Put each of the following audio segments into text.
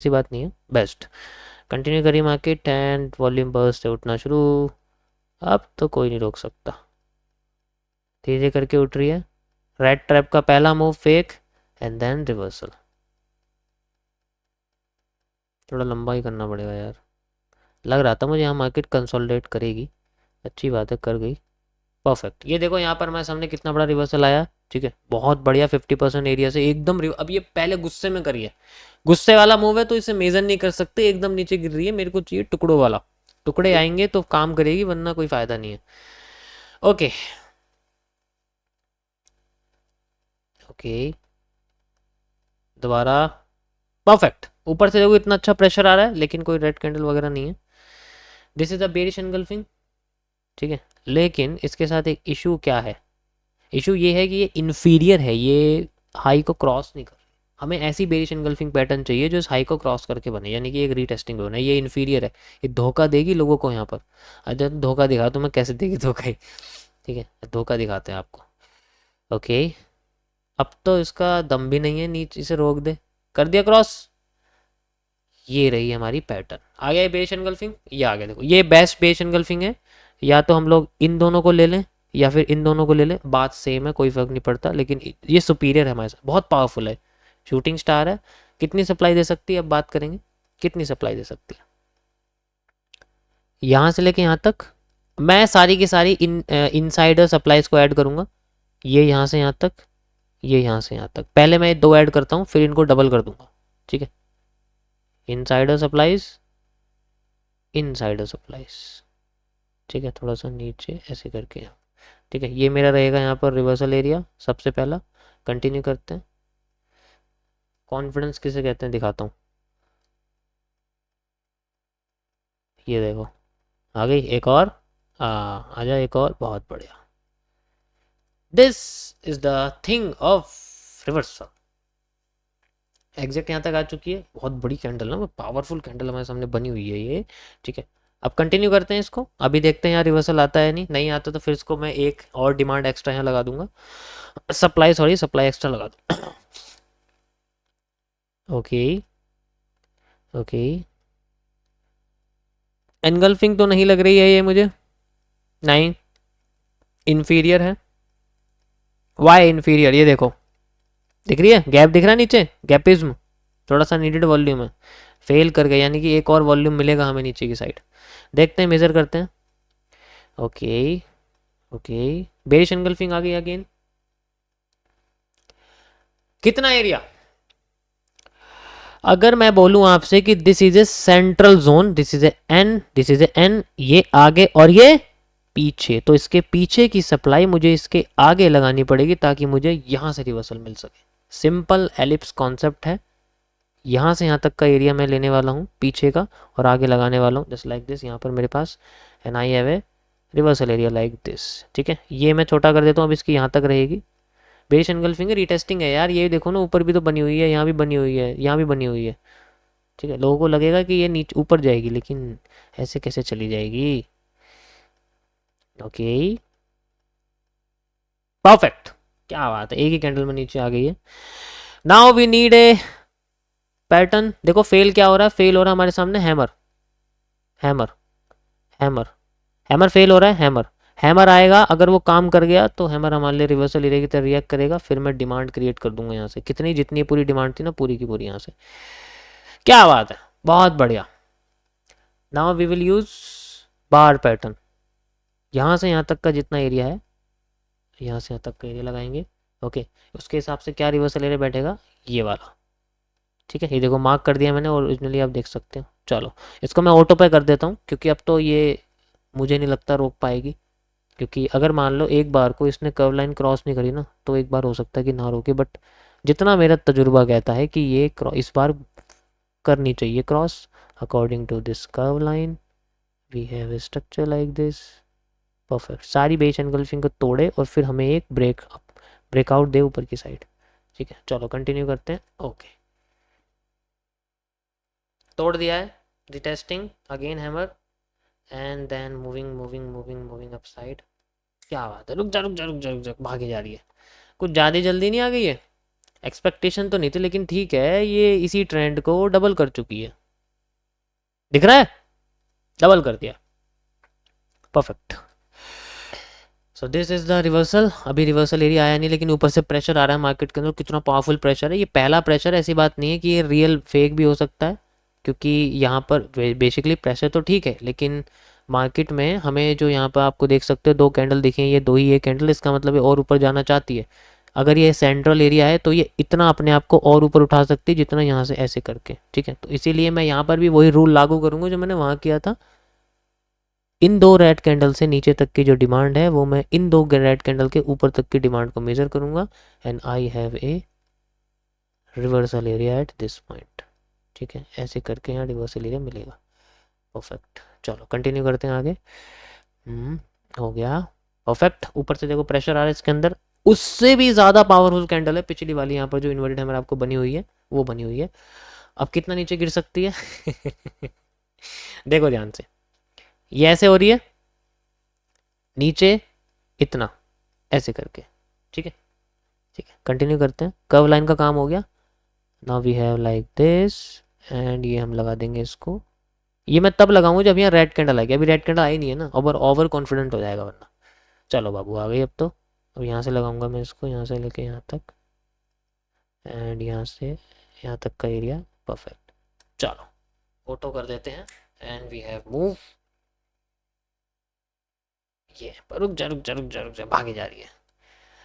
ऐसी बात नहीं है, बेस्ट। कंटिन्यू करिए मार्केट एंड वॉल्यूम बर्स्ट से उठना शुरू। अब तो कोई नहीं रोक सकता, धीरे धीरे करके उठ रही है। रेड ट्रैप का पहला move fake and then reversal. थोड़ा लंबा ही करना पड़ेगा यार, लग रहा था मुझे यहाँ मार्केट कंसोलिडेट करेगी। अच्छी बात है, कर गई। परफेक्ट। ये देखो यहाँ पर मैं सामने कितना बड़ा रिवर्सल आया। ठीक है, बहुत बढ़िया, 50% एरिया से एकदम अब ये पहले गुस्से में करी है, गुस्से वाला मूव है तो इसे मेजर नहीं कर सकते, एकदम नीचे गिर रही है। मेरे को चाहिए टुकड़ों वाला, टुकड़े आएंगे तो काम करेगी, वरना कोई फायदा नहीं है। ओके ओके, दोबारा। परफेक्ट। ऊपर से देखो इतना अच्छा प्रेशर आ रहा है, लेकिन कोई रेड कैंडल वगैरह नहीं है। This is a bearish engulfing. ठीक है, लेकिन इसके साथ एक इशू क्या है? इशू ये है कि ये इन्फीरियर है, ये हाई को क्रॉस नहीं कर। हमें ऐसी बेरिश एनगल्फिंग पैटर्न चाहिए जो इस हाई को क्रॉस करके बने, यानी कि एक रीटेस्टिंग पे बने। ये इन्फीरियर है, ये धोखा देगी लोगों को यहाँ पर। अगर धोखा दिखा तो मैं कैसे देगी धोखा ही। ठीक है, धोखा दिखाते हैं आपको। ओके, अब तो इसका दम भी नहीं है नीचे से रोक दे। कर दिया क्रॉस। ये रही हमारी पैटर्न। आ गया बेरिश एनगल्फिंग, ये आ गया। देखो ये बेस्ट बेरिश एनगल्फिंग है। या तो हम लोग इन दोनों को ले लें या फिर इन दोनों को ले लें, बात सेम है, कोई फर्क नहीं पड़ता, लेकिन ये सुपीरियर है हमारे साथ, बहुत पावरफुल है। शूटिंग स्टार है। कितनी सप्लाई दे सकती है अब बात करेंगे, कितनी सप्लाई दे सकती है यहाँ से लेके यहाँ तक। मैं सारी की सारी इनसाइडर सप्लाईज को ऐड करूँगा। ये यहाँ से यहाँ तक, ये यहाँ से यहाँ तक। पहले मैं दो ऐड करता हूँ, फिर इनको डबल कर दूंगा। ठीक है, इनसाइडर सप्लाईज, इनसाइडर सप्लाईज। ठीक है, थोड़ा सा नीचे ऐसे करके। ठीक है, ये मेरा रहेगा यहाँ पर रिवर्सल एरिया सबसे पहला। कंटिन्यू करते हैं। कॉन्फिडेंस किसे कहते हैं दिखाता हूँ। ये देखो, आ गई एक और। आ जा एक और, बहुत बढ़िया। This is the thing of reversal. Exact यहाँ तक आ चुकी है, बहुत बड़ी कैंडल ना, पावरफुल कैंडल हमारे सामने बनी हुई है ये। ठीक है, अब कंटिन्यू करते हैं इसको। अभी देखते हैं यहाँ रिवर्सल आता है, नहीं नहीं आता तो फिर इसको मैं एक और डिमांड एक्स्ट्रा यहाँ लगा दूंगा, सप्लाई, सॉरी सप्लाई एक्स्ट्रा लगा दूँ। ओके ओके, एनगल्फिंग तो नहीं लग रही है ये मुझे, नहीं, इन्फीरियर है। Why inferior? ये देखो, दिख रही है गैप, दिख रहा है नीचे गैपिज्म, थोड़ा सा नीडेड वॉल्यूम है, फेल कर गया, यानी कि एक और वॉल्यूम मिलेगा हमें नीचे की साइड। देखते हैं, मेजर करते हैं। ओके ओके, बेरिश एनगल्फिंग आ गई अगेन। कितना एरिया? अगर मैं बोलूं आपसे कि this is a central zone, this is a N, this is a N, ये आगे और ये पीछे, तो इसके पीछे की सप्लाई मुझे इसके आगे लगानी पड़ेगी ताकि मुझे यहां से रिवर्सल मिल सके। सिंपल एलिप्स कॉन्सेप्ट है। यहाँ से यहाँ तक का एरिया मैं लेने वाला हूँ पीछे का, और आगे लगाने वाला हूँ जस्ट लाइक दिस। यहाँ पर मेरे पास an I have a reversal area like this. ठीक है, ये मैं छोटा कर देता हूँ, अब इसकी यहाँ तक रहेगी। बेस एनगल्फिंग रीटेस्टिंग है यार, ये देखो ना, ऊपर भी तो बनी हुई है, यहाँ भी बनी हुई है, यहाँ भी बनी हुई है। ठीक है, लोगों को लगेगा कि ये नीचे ऊपर जाएगी, लेकिन ऐसे कैसे चली जाएगी। ओके, परफेक्ट, क्या बात है, एक ही कैंडल में नीचे आ गई है। Now we need a pattern. देखो फेल क्या हो रहा है, फेल हो रहा है हमारे सामने hammer, hammer, hammer, hammer fail हो रहा है। हैमर, हैमर आएगा, अगर वो काम कर गया तो हैमर हमारे लिए रिवर्सल एरिया की तरह रिएक्ट करेगा, फिर मैं डिमांड क्रिएट कर दूंगा यहाँ से, कितनी, जितनी पूरी डिमांड थी ना, पूरी की पूरी यहाँ से। क्या बात है, बहुत बढ़िया। Now we will use bar pattern. यहाँ से यहाँ तक का जितना एरिया है, यहाँ से यहाँ तक का एरिया लगाएंगे। ओके, उसके हिसाब से क्या रिवर्सल एरिया बैठेगा, ये वाला। ठीक है, ये देखो मार्क कर दिया मैंने, ओरिजिनली आप देख सकते हो। चलो इसको मैं ऑटो पे कर देता हूँ, क्योंकि अब तो ये मुझे नहीं लगता रोक पाएगी, क्योंकि अगर मान लो एक बार को इसने कर्व लाइन क्रॉस नहीं करी ना, तो एक बार हो सकता है कि ना रोके, बट जितना मेरा तजुर्बा कहता है कि ये इस बार करनी चाहिए cross. According to this curve line we have a structure like this. Perfect, सारी बेस एनगल्फिंग को तोड़े और फिर हमें एक ब्रेकआउट दे ऊपर की साइड। ठीक है, चलो कंटिन्यू करते हैं। ओके, तोड़ दिया है, retesting again hammer, and then moving moving moving moving upside. क्या बात है, रुक जा रुक जा रुक जा रुक जा, भागे जा रही है, कुछ ज़्यादा जल्दी नहीं आ गई है। एक्सपेक्टेशन तो नहीं थी, लेकिन ठीक है, ये इसी ट्रेंड को डबल कर चुकी है, दिख रहा है, डबल कर दिया, perfect. So this is the reversal. अभी रिवर्सल एरिया आया नहीं, लेकिन ऊपर से प्रेशर आ रहा है मार्केट के अंदर। कितना पावरफुल प्रेशर है, ये पहला प्रेशर, ऐसी बात नहीं है कि ये रियल फेक भी हो सकता है, क्योंकि यहाँ पर बेसिकली प्रेशर तो ठीक है, लेकिन मार्केट में हमें जो यहाँ पर आपको देख सकते हो 2 कैंडल दिखे, ये 2 ही ये कैंडल, इसका मतलब ये और ऊपर जाना चाहती है। अगर ये सेंट्रल एरिया है तो ये इतना अपने आप को और ऊपर उठा सकती है जितना यहाँ से ऐसे करके, ठीक है। तो इसीलिए मैं यहाँ पर भी वही रूल लागू करूँगा जो मैंने वहाँ किया था। इन 2 रेड कैंडल से नीचे तक की जो डिमांड है वो मैं इन 2 रेड कैंडल के ऊपर तक की डिमांड को मेजर करूँगा, and I have a reversal area at this point, ठीक है। ऐसे करके यहाँ रिवर्सल एरिया मिलेगा, परफेक्ट। चलो कंटिन्यू करते हैं आगे। हो गया, परफेक्ट। ऊपर से देखो प्रेशर आ रहा है इसके अंदर, उससे भी ज़्यादा पावरफुल कैंडल है पिछली वाली, यहाँ पर जो इन्वर्टेड हैमर आपको बनी हुई है वो बनी हुई है। अब कितना नीचे गिर सकती है देखो ध्यान से, ये ऐसे हो रही है नीचे इतना, ऐसे करके, ठीक है, ठीक है। कंटिन्यू करते हैं, कर्व लाइन का काम हो गया। Now we have like this, and ये हम लगा देंगे इसको। ये मैं तब लगाऊंगा जब यहाँ रेड कैंडल आएगी, अभी रेड कैंडल आई नहीं है ना, ओवर कॉन्फिडेंट हो जाएगा वरना। चलो बाबू आ गई अब तो। अब यहाँ से लगाऊंगा मैं इसको, यहाँ से लेके यहाँ तक, एंड यहाँ से यहाँ तक का एरिया, परफेक्ट। चलो ऑटो कर देते हैं, एंड वी हैव मूव। ये रुक जा रुक जा रुक जा रुक जा, भागी जा रही है,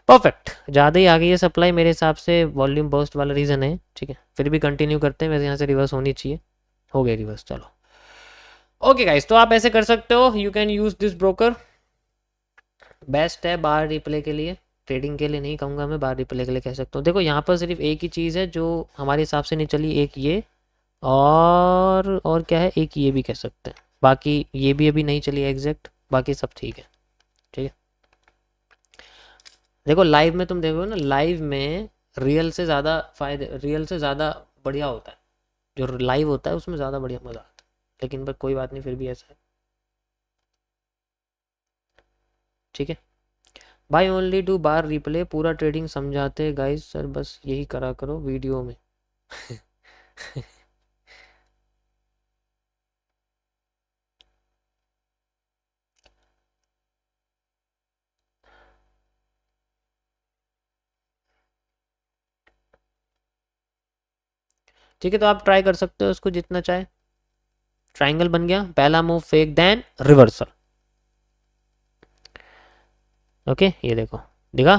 परफेक्ट। ज़्यादा ही आ गई है सप्लाई मेरे हिसाब से, वॉल्यूम बर्स्ट वाला रीज़न है, ठीक है। फिर भी कंटिन्यू करते हैं, वैसे यहाँ से रिवर्स होनी चाहिए, हो गई रिवर्स। चलो ओके गाइस, तो आप ऐसे कर सकते हो, you can use this broker, best है बार रिप्ले के लिए, ट्रेडिंग के लिए नहीं कहूँगा मैं, बार रिप्ले के लिए कह सकता हूँ। देखो यहाँ पर सिर्फ एक ही चीज़ है जो हमारे हिसाब से नहीं चली, एक ये और क्या है, एक ये भी कह सकते हैं, बाकी ये भी अभी नहीं चली एग्जैक्ट, बाकी सब ठीक है, ठीक है। देखो लाइव में तुम देखो ना, लाइव में रियल से ज़्यादा फायदे, रियल से ज़्यादा बढ़िया होता है, जो लाइव होता है उसमें ज़्यादा बढ़िया मज़ा आता है, लेकिन पर कोई बात नहीं, फिर भी ऐसा है, ठीक है भाई। ओनली डू बार रिप्ले, पूरा ट्रेडिंग समझाते गाइस सर, बस यही करा करो वीडियो में ठीक है, तो आप ट्राई कर सकते हो उसको जितना चाहे। ट्राइंगल बन गया, पहला move fake then reversal, okay. ये देखो दिखा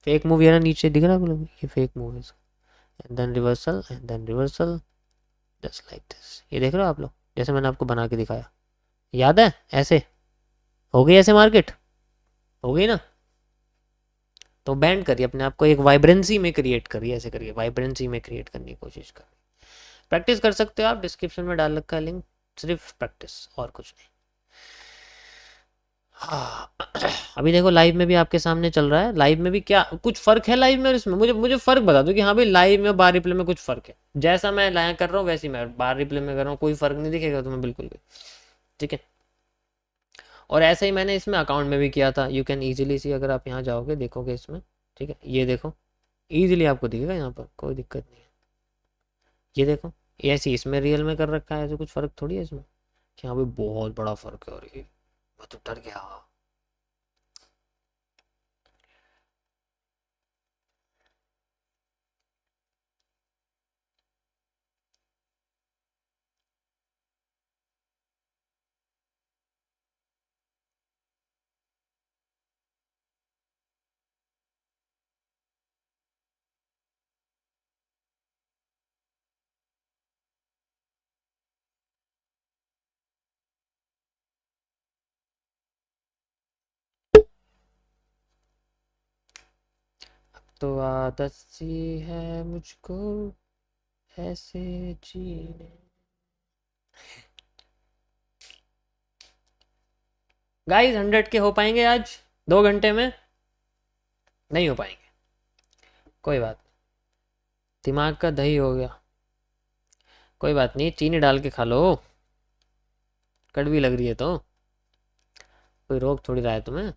फेक मूव, ये ना नीचे दिख रहा है आप लोग, ये फेक मूव है, and then reversal, and then reversal, just like this. ये देख रहे हो आप लोग, जैसे मैंने आपको बना के दिखाया, याद है, ऐसे हो गई, ऐसे मार्केट हो गई ना। तो बैंड करिए अपने आप को, एक वाइब्रेंसी में क्रिएट करिए, ऐसे करिए, वाइब्रेंसी में क्रिएट करने की कोशिश करिए। प्रैक्टिस कर सकते हो आप, डिस्क्रिप्शन में डाल रखा है लिंक, सिर्फ प्रैक्टिस और कुछ नहीं। हाँ अभी देखो लाइव में भी आपके सामने चल रहा है, लाइव में भी क्या कुछ फर्क है लाइव में और इसमें, मुझे मुझे फर्क बता दो कि हाँ भाई लाइव में बार रिप्ले में कुछ फर्क है। जैसा मैं लाया कर रहा हूँ वैसे ही मैं बार रिप्ले में कर रहा हूँ, कोई फर्क नहीं दिखेगा तुम्हें बिल्कुल भी, ठीक है। और ऐसा ही मैंने इसमें अकाउंट में भी किया था, यू कैन ईजिली सी, अगर आप यहाँ जाओगे देखोगे इसमें, ठीक है, ये देखो ईजिली आपको दिखेगा, यहाँ पर कोई दिक्कत नहीं है। ये देखो ऐसे इसमें रियल में कर रखा है, ऐसे कुछ फर्क थोड़ी है इसमें कि हाँ भाई बहुत बड़ा फर्क है, और ये मैं तो डर गया। तो आदत सी है मुझको ऐसे जीने। गाइस 100 के हो पाएंगे आज 2 घंटे में? नहीं हो पाएंगे, कोई बात नहीं, दिमाग का दही हो गया, कोई बात नहीं, चीनी डाल के खा लो, कड़वी लग रही है तो कोई रोक थोड़ी रहा है तुम्हें।